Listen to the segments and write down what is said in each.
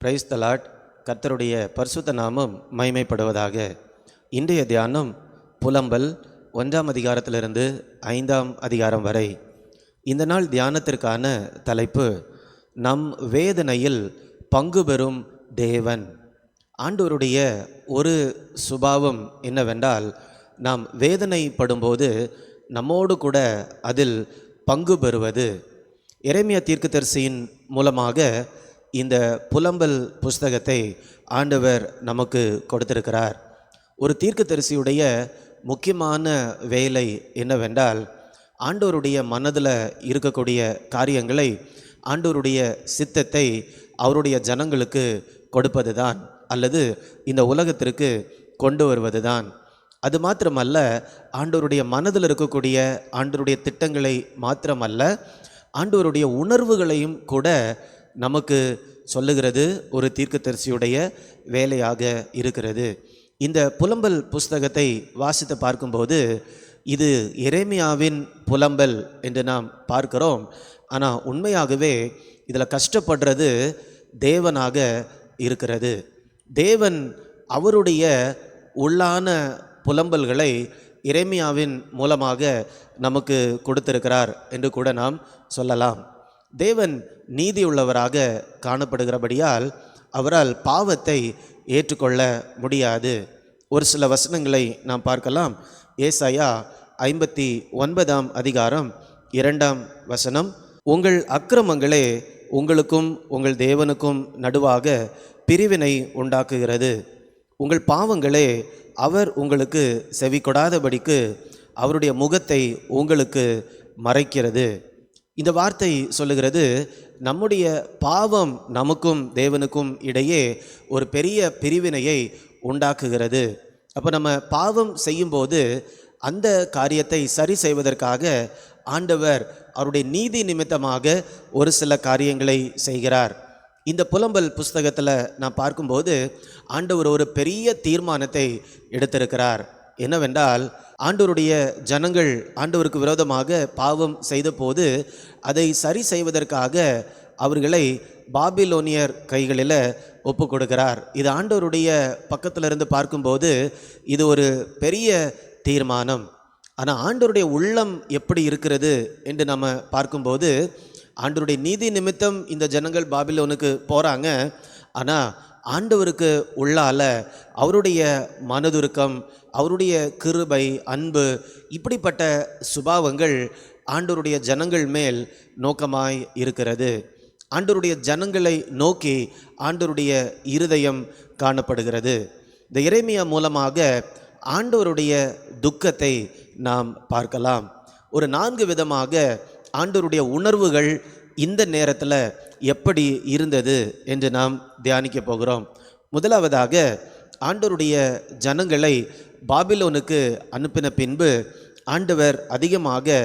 Praise the Lord. கர்த்தருடைய பரிசுத்த நாமம் மகிமைப்படுவதாக. இன்றைய தியானம் புலம்பல் 1ஆம் அதிகாரத்திலிருந்து 5ஆம் அதிகாரம் வரை. இந்த நாள் தியானத்திற்கான தலைப்பு நம் வேதனையில் பங்கு பெறும் தேவன். ஆண்டவருடைய ஒரு சுபாவம் என்னவென்றால், நாம் வேதனைப்படும்போது நம்மோடு கூட அதில் பங்கு பெறுவது. எரேமியா தீர்க்கதரிசியின் மூலமாக இந்த புலம்பல் புஸ்தகத்தை ஆண்டவர் நமக்கு கொடுத்திருக்கிறார். ஒரு தீர்க்கதரிசியுடைய முக்கியமான வேலை என்னவென்றால், ஆண்டவருடைய மனதில் இருக்கக்கூடிய காரியங்களை, ஆண்டவருடைய சித்தத்தை அவருடைய ஜனங்களுக்கு கொடுப்பது தான், அல்லது இந்த உலகத்திற்கு கொண்டு வருவது தான். அது மாத்திரமல்ல, ஆண்டவருடைய மனதில் இருக்கக்கூடிய ஆண்டவருடைய திட்டங்களை மாத்திரமல்ல, ஆண்டவருடைய உணர்வுகளையும் கூட நமக்கு சொல்லுகிறது ஒரு தீர்க்கதரிசியுடைய வேலையாக இருக்கிறது. இந்த புலம்பல் புஸ்தகத்தை வாசித்து பார்க்கும்போது இது எரேமியாவின் புலம்பல் என்று நாம் பார்க்கிறோம். ஆனால் உண்மையாகவே இதில் கஷ்டப்படுறது தேவனாக இருக்கிறது. தேவன் அவருடைய உள்ளான புலம்பல்களை எரேமியாவின் மூலமாக நமக்கு கொடுத்திருக்கிறார் என்று கூட நாம் சொல்லலாம். தேவன் நீதியுள்ளவராக காணப்படுகிறபடியால் அவரால் பாவத்தை ஏற்றுக்கொள்ள முடியாது. ஒரு சில வசனங்களை நாம் பார்க்கலாம். ஏசாயா 59ஆம் அதிகாரம் 2ஆம் வசனம், உங்கள் அக்கிரமங்களே உங்களுக்கும் உங்கள் தேவனுக்கும் நடுவாக பிரிவினை உண்டாக்குகிறது. உங்கள் பாவங்களே அவர் உங்களுக்கு செவி கொடாதபடிக்கு அவருடைய முகத்தை உங்களுக்கு மறைக்கிறது. இந்த வார்த்தை சொல்லுகிறது, நம்முடைய பாவம் நமக்கும் தேவனுக்கும் இடையே ஒரு பெரிய பிரிவினையை உண்டாக்குகிறது. அப்போ நம்ம பாவம் செய்யும்போது அந்த காரியத்தை சரி செய்வதற்காக ஆண்டவர் அவருடைய நீதி நிமித்தமாக ஒரு சில காரியங்களை செய்கிறார். இந்த புலம்பல் புஸ்தகத்தில் நான் பார்க்கும்போது ஆண்டவர் ஒரு பெரிய தீர்மானத்தை எடுத்திருக்கிறார். என்னவென்றால், ஆண்டவருடைய ஜனங்கள் ஆண்டவருக்கு விரோதமாக பாவம் செய்த போது அதை சரி செய்வதற்காக அவர்களை பாபிலோனியர் கைகளில் ஒப்பு கொடுக்கிறார். இது ஆண்டவருடைய பக்கத்தில் இருந்து பார்க்கும்போது இது ஒரு பெரிய தீர்மானம். ஆனால் ஆண்டவருடைய உள்ளம் எப்படி இருக்கிறது என்று நம்ம பார்க்கும்போது, ஆண்டவருடைய நீதி நிமித்தம் இந்த ஜனங்கள் பாபிலோனுக்கு போகிறாங்க. ஆனால் ஆண்டவருக்கு உள்ளால அவருடைய மனதுருக்கம், அவருடைய கிருபை, அன்பு, இப்படிப்பட்ட சுபாவங்கள் ஆண்டவருடைய ஜனங்கள் மேல் நோக்கமாய் இருக்கிறது. ஆண்டவருடைய ஜனங்களை நோக்கி ஆண்டவருடைய இருதயம் காணப்படுகிறது. இந்த எரேமியா மூலமாக ஆண்டவருடைய துக்கத்தை நாம் பார்க்கலாம். ஒரு 4 விதமாக ஆண்டவருடைய உணர்வுகள் இந்த நேரத்தில் எப்படி இருந்தது என்று நாம் தியானிக்க போகிறோம். முதலாவதாக, ஆண்டவருடைய ஜனங்களை பாபிலோனுக்கு அனுப்பின பின்பு ஆண்டவர் அதிகமாக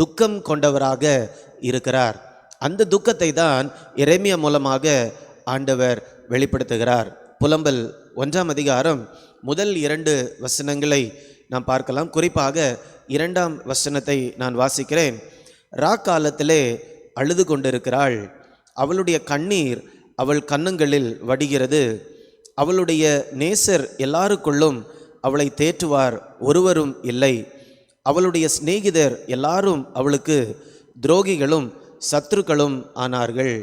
துக்கம் கொண்டவராக இருக்கிறார். அந்த துக்கத்தை தான் எரேமியா மூலமாக ஆண்டவர் வெளிப்படுத்துகிறார். புலம்பல் 1ஆம் அதிகாரம் முதல் 2 வசனங்களை நாம் பார்க்கலாம். குறிப்பாக 2ஆம் வசனத்தை நான் வாசிக்கிறேன். ராக்காலத்திலே அழுது கொண்டிருக்கிறாள், அவளுடைய கண்ணீர் அவள் கன்னங்களில் வடிகிறது. அவளுடைய நேசர் எல்லாருக்குள்ளும் அவளை தேற்றுவார் ஒருவரும் இல்லை. அவளுடைய சிநேகிதர் எல்லாரும் அவளுக்கு துரோகிகளும் சத்துருக்களும் ஆனார்கள்.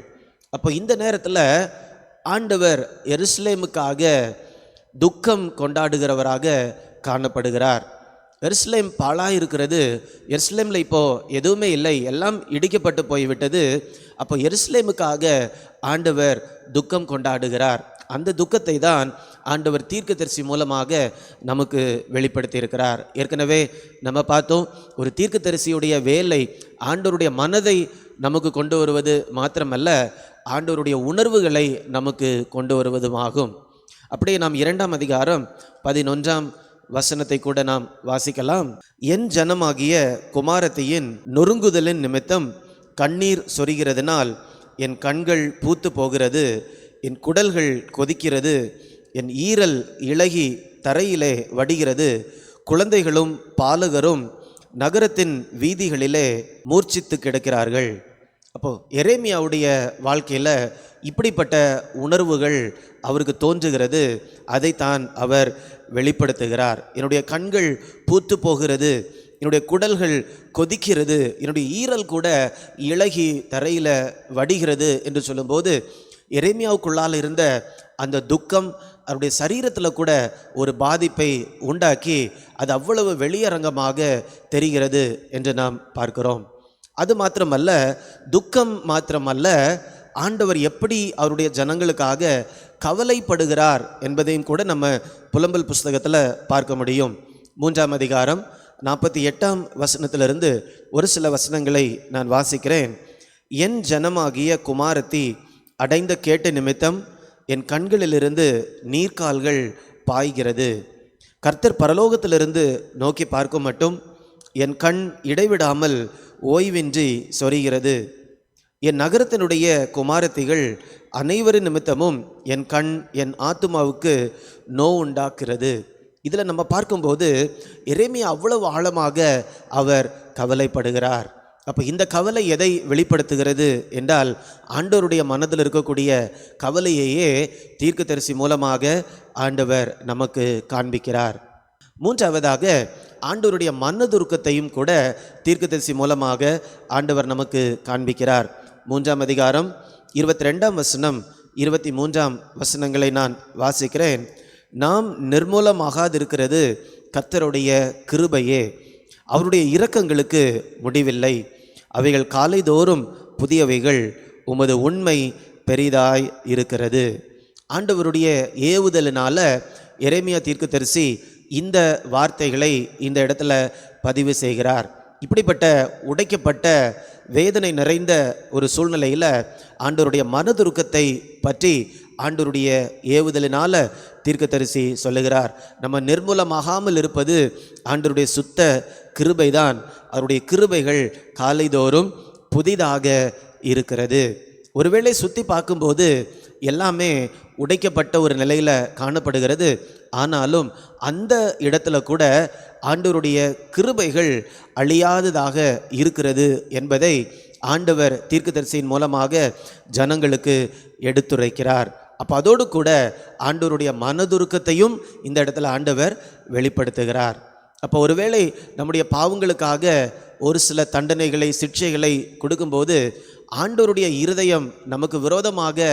அப்போ இந்த நேரத்தில் ஆண்டவர் எருசலேமுக்காக துக்கம் கொண்டாடுகிறவராக காணப்படுகிறார். எருசலேம் பாழாயிருக்கிறது. எருசலேமில் இப்போது எதுவுமே இல்லை, எல்லாம் இடிக்கப்பட்டு போய்விட்டது. அப்போ எருசலேமுக்காக ஆண்டவர் துக்கம் கொண்டாடுகிறார். அந்த துக்கத்தை தான் ஆண்டவர் தீர்க்கதரிசி மூலமாக நமக்கு வெளிப்படுத்தியிருக்கிறார். ஏற்கனவே நம்ம பார்த்தோம், ஒரு தீர்க்கதரிசியுடைய வேலை ஆண்டவருடைய மனதை நமக்கு கொண்டு வருவது மாத்திரமல்ல, ஆண்டவருடைய உணர்வுகளை நமக்கு கொண்டு வருவதுமாகும். அப்படியே நாம் 2ஆம் அதிகாரம் 11ஆம் வசனத்தை கூட நாம் வாசிக்கலாம். என் ஜனமாகிய குமாரத்தியின் நொறுங்குதலின் நிமித்தம் கண்ணீர் சொரிகிறதுனால் என் கண்கள் பூத்து போகிறது, என் குடல்கள் கொதிக்கிறது, என் ஈரல் இளகி தரையிலே வடிகிறது. குழந்தைகளும் பாலகரும் நகரத்தின் வீதிகளிலே மூர்ச்சித்து கிடக்கிறார்கள். அப்போது எரேமியாவுடைய வாழ்க்கையில் இப்படிப்பட்ட உணர்வுகள் அவருக்கு தோன்றுகிறது. அதைத்தான் அவர் வெளிப்படுத்துகிறார். என்னுடைய கண்கள் பூத்து போகிறது, என்னுடைய குடல்கள் கொதிக்கிறது, என்னுடைய ஈரல் கூட இளகி தரையில் வடிகிறது என்று சொல்லும்போது எரேமியாவுக்குள்ளால் இருந்த அந்த துக்கம் அவருடைய சரீரத்தில் கூட ஒரு பாதிப்பை உண்டாக்கி அது அவ்வளவு வெளியரங்கமாக தெரிகிறது என்று நாம் பார்க்கிறோம். அது மாத்திரமல்ல, துக்கம் மாத்திரமல்ல, ஆண்டவர் எப்படி அவருடைய ஜனங்களுக்காக கவலைப்படுகிறார் என்பதையும் கூட நம்ம புலம்பல் புஸ்தகத்தில் பார்க்க முடியும். 3ஆம் அதிகாரம் 48ஆம் வசனத்திலிருந்து ஒரு சில வசனங்களை நான் வாசிக்கிறேன். என் ஜனமாகிய குமாரத்தி அடைந்த கேட்ட நிமித்தம் என் கண்களிலிருந்து நீர்க்கால்கள் பாய்கிறது. கர்த்தர் பரலோகத்திலிருந்து நோக்கி பார்க்கும் மட்டும் என் கண் இடைவிடாமல் ஓய்வின்றி சொரிகிறது. என் நகரத்தினுடைய குமாரத்திகள் அனைவரின் நிமித்தமும் என் கண் என் ஆத்துமாவுக்கு நோவுண்டாக்குகிறது. இதில் நம்ம பார்க்கும்போது எரேமியா அவ்வளவு ஆழமாக அவர் கவலைப்படுகிறார். அப்போ இந்த கவலை எதை வெளிப்படுத்துகிறது என்றால், ஆண்டவருடைய மனதில் இருக்கக்கூடிய கவலையையே தீர்க்கதரிசி மூலமாக ஆண்டவர் நமக்கு காண்பிக்கிறார். 3ஆவதாக, ஆண்டவருடைய மனதுருக்கத்தையும் கூட தீர்க்கதரிசி மூலமாக ஆண்டவர் நமக்கு காண்பிக்கிறார். 3ஆம் அதிகாரம் 22ஆம் வசனம் 23ஆம் வசனங்களை நான் வாசிக்கிறேன். நாம் நிர்மூலமாகாதிருக்கிறது கர்த்தருடைய கிருபையே, அவருடைய இரக்கங்களுக்கு முடிவில்லை, அவைகள் காலைதோறும் புதியவைகள், உமது உண்மை பெரிதாய் இருக்கிறது. ஆண்டவருடைய ஏவுதலினால எரேமியா தீர்க்கதரிசி இந்த வார்த்தைகளை இந்த இடத்துல பதிவு செய்கிறார். இப்படிப்பட்ட உடைக்கப்பட்ட வேதனை நிறைந்த ஒரு சூழ்நிலையில் ஆண்டவருடைய மனதுருக்கத்தை பற்றி ஆண்டவருடைய ஏவுதலினால தீர்க்கதரிசி சொல்லுகிறார். நம்ம நிர்மூலமாகாமல் இருப்பது ஆண்டவருடைய சுத்த கிருபைதான். அவருடைய கிருபைகள் காலைதோறும் புதிதாக இருக்கிறது. ஒருவேளை சுற்றி பார்க்கும்போது எல்லாமே உடைக்கப்பட்ட ஒரு நிலையில் காணப்படுகிறது. ஆனாலும் அந்த இடத்துல கூட ஆண்டவருடைய கிருபைகள் அழியாததாக இருக்கிறது என்பதை ஆண்டவர் தீர்க்கதரிசியின் மூலமாக ஜனங்களுக்கு எடுத்துரைக்கிறார். அப்போ அதோடு கூட ஆண்டவருடைய மனதுருக்கத்தையும் இந்த இடத்துல ஆண்டவர் வெளிப்படுத்துகிறார். அப்போ ஒருவேளை நம்முடைய பாவங்களுக்காக ஒரு சில தண்டனைகளை சிக்ஷைகளை கொடுக்கும்போது ஆண்டவருடைய இருதயம் நமக்கு விரோதமாக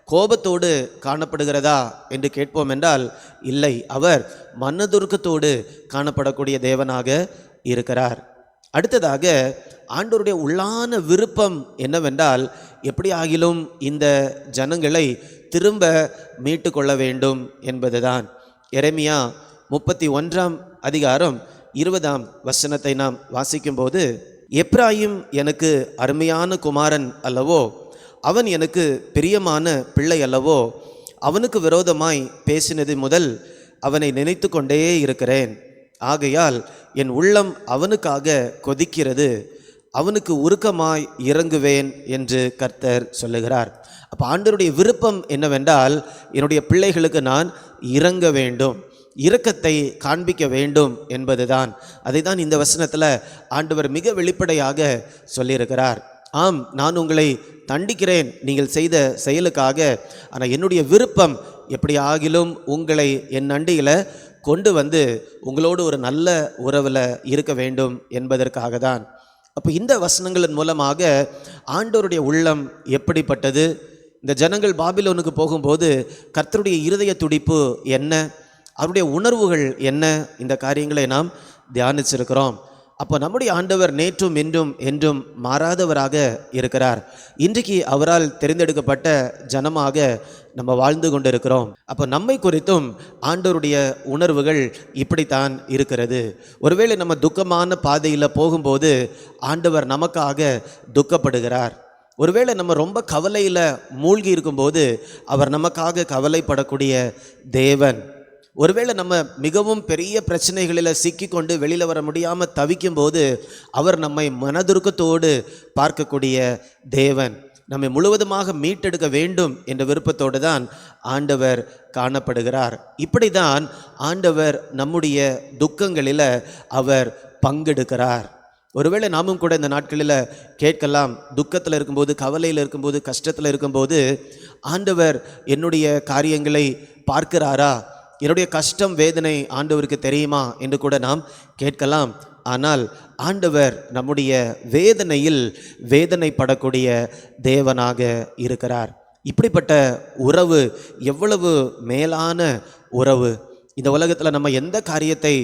கோபத்தோடு காணப்படுகிறதா என்று கேட்போம் என்றால் இல்லை, அவர் மனதுருக்கத்தோடு காணப்படக்கூடிய தேவனாக இருக்கிறார். அடுத்ததாக, ஆண்டவருடைய உள்ளான விருப்பம் என்னவென்றால், எப்படி ஆகிலும் இந்த ஜனங்களை திரும்ப மீட்டு கொள்ள வேண்டும் என்பதுதான். எரேமியா 31ஆம் அதிகாரம் 20ஆம் வசனத்தை நாம் வாசிக்கும்போது, எப்ராயிம் எனக்கு அருமையான குமாரன் அல்லவோ, அவன் எனக்கு பிரியமான பிள்ளை அல்லவோ, அவனுக்கு விரோதமாய் பேசினது முதல் அவனை நினைத்து கொண்டே இருக்கிறேன். ஆகையால் என் உள்ளம் அவனுக்காக கொதிக்கிறது, அவனுக்கு உருக்கமாய் இறங்குவேன் என்று கர்த்தர் சொல்லுகிறார். அப்போ ஆண்டவருடைய விருப்பம் என்னவென்றால், என்னுடைய பிள்ளைகளுக்கு நான் இறங்க வேண்டும், இரக்கத்தை காண்பிக்க வேண்டும் என்பதுதான். அதை தான் இந்த வசனத்தில் ஆண்டவர் மிக வெளிப்படையாக சொல்லியிருக்கிறார். ஆம், நான் உங்களை தண்டிக்கிறேன் நீங்கள் செய்த செயலுக்காக, ஆனால் என்னுடைய விருப்பம் எப்படி ஆகிலும் உங்களை என் அண்டியில் கொண்டு வந்து உங்களோடு ஒரு நல்ல உறவில் இருக்க வேண்டும் என்பதற்காக தான். அப்போ இந்த வசனங்களின் மூலமாக ஆண்டவருடைய உள்ளம் எப்படிப்பட்டது, இந்த ஜனங்கள் பாபிலோனுக்கு போகும்போது கர்த்தருடைய இருதய துடிப்பு என்ன, அவருடைய உணர்வுகள் என்ன, இந்த காரியங்களை நாம் தியானிச்சிருக்கிறோம். அப்போ நம்முடைய ஆண்டவர் நேற்றும் இன்றும் என்றும் மாறாதவராக இருக்கிறார். இன்றைக்கு அவரால் தெரிந்தெடுக்கப்பட்ட ஜனமாக நம்ம வாழ்ந்து கொண்டு இருக்கிறோம். அப்போ நம்மை குறித்தும் ஆண்டவருடைய உணர்வுகள் இப்படித்தான் இருக்கிறது. ஒருவேளை நம்ம துக்கமான பாதையில் போகும்போது ஆண்டவர் நமக்காக துக்கப்படுகிறார். ஒருவேளை நம்ம ரொம்ப கவலையில் மூழ்கி இருக்கும்போது அவர் நமக்காக கவலைப்படக்கூடிய தேவன். ஒருவேளை நம்ம மிகவும் பெரிய பிரச்சனைகளில் சிக்கிக்கொண்டு வெளியில் வர முடியாமல் தவிக்கும் போது அவர் நம்மை மனதுருக்கத்தோடு பார்க்கக்கூடிய தேவன். நம்மை முழுவதுமாக மீட்டெடுக்க வேண்டும் என்ற விருப்பத்தோடு தான் ஆண்டவர் காணப்படுகிறார். இப்படி தான் ஆண்டவர் நம்முடைய துக்கங்களில் அவர் பங்கெடுக்கிறார். ஒருவேளை நாமும் கூட இந்த நாட்களில் கேட்கலாம், துக்கத்தில் இருக்கும்போது, கவலையில் இருக்கும்போது, கஷ்டத்தில் இருக்கும்போது, ஆண்டவர் என்னுடைய காரியங்களை பார்க்கிறாரா, என்னுடைய கஷ்டம் வேதனை ஆண்டவருக்கு தெரியுமா என்று கூட நாம் கேட்கலாம். ஆனால் ஆண்டவர் நம்முடைய வேதனையில் வேதனைப்படக்கூடிய தேவனாக இருக்கிறார். இப்படிப்பட்ட உறவு எவ்வளவு மேலான உறவு! இந்த உலகத்தில் நம்ம எந்த காரியத்தை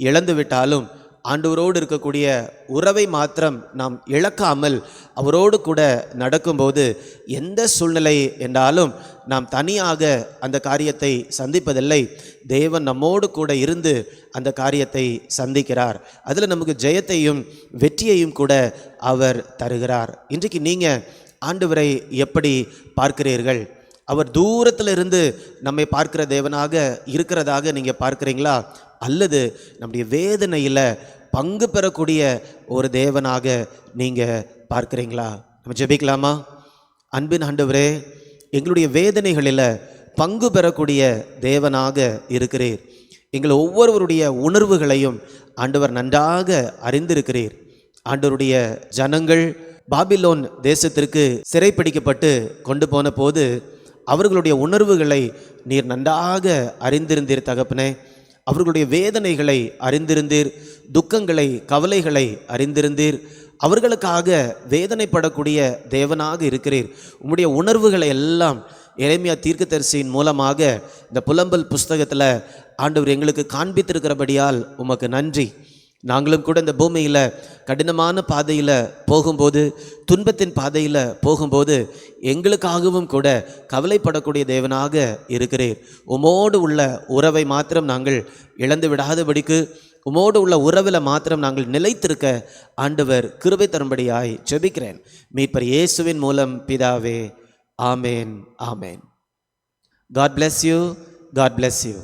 இழந்து விட்டாலும் ஆண்டவரோடு இருக்கக்கூடிய உறவை மாத்திரம் நாம் இழக்காமல் அவரோடு கூட நடக்கும்போது எந்த சூழ்நிலை என்றாலும் நாம் தனியாக அந்த காரியத்தை சந்திப்பதில்லை. தேவன் நம்மோடு கூட இருந்து அந்த காரியத்தை சந்திக்கிறார். அதில் நமக்கு ஜெயத்தையும் வெற்றியையும் கூட அவர் தருகிறார். இன்றைக்கு நீங்கள் ஆண்டவரை எப்படி பார்க்கிறீர்கள்? அவர் தூரத்தில் இருந்து நம்மை பார்க்கிற தேவனாக இருக்கிறதாக நீங்கள் பார்க்குறீங்களா, அல்லது நம்முடைய வேதனையில் பங்கு பெறக்கூடிய ஒரு தேவனாக நீங்கள் பார்க்குறீங்களா? நம்ம ஜெபிக்கலாமா? அன்பின் ஆண்டவரே, எங்களுடைய வேதனைகளில் பங்கு பெறக்கூடிய தேவனாக இருக்கிறீர். எங்கள் ஒவ்வொருவருடைய உணர்வுகளையும் ஆண்டவர் நன்றாக அறிந்திருக்கிறீர். ஆண்டவருடைய ஜனங்கள் பாபிலோன் தேசத்திற்கு சிறைப்பிடிக்கப்பட்டு கொண்டு போன போது அவர்களுடைய உணர்வுகளை நீர் நன்றாக அறிந்திருந்தீர் தகப்பனே. அவர்களுடைய வேதனைகளை அறிந்திருந்தீர், துக்கங்களை கவலைகளை அறிந்திருந்தீர். அவர்களுக்காக வேதனைப்படக்கூடிய தேவனாக இருக்கிறீர். உம்முடைய உணர்வுகளை எல்லாம் எரேமியா தீர்க்கதரிசியின் மூலமாக இந்த புலம்பல் புஸ்தகத்தில் ஆண்டவர் எங்களுக்கு காண்பித்திருக்கிறபடியால் உமக்கு நன்றி. நாங்களும் கூட இந்த பூமியில் கடினமான பாதையில் போகும்போது, துன்பத்தின் பாதையில் போகும்போது எங்களுக்காகவும் கூட கவலைப்படக்கூடிய தேவனாக இருக்கிறீர். உமோடு உள்ள உறவை மாத்திரம் நாங்கள் இழந்து விடாதபடிக்கு, உமோடு உள்ள உறவில் மாத்திரம் நாங்கள் நிலைத்திருக்க ஆண்டவர் கிருபை தரும்படியாய் ஜெபிக்கிறேன். மீட்பர் இயேசுவின் மூலம் பிதாவே, ஆமேன், ஆமேன். God bless you. God bless you.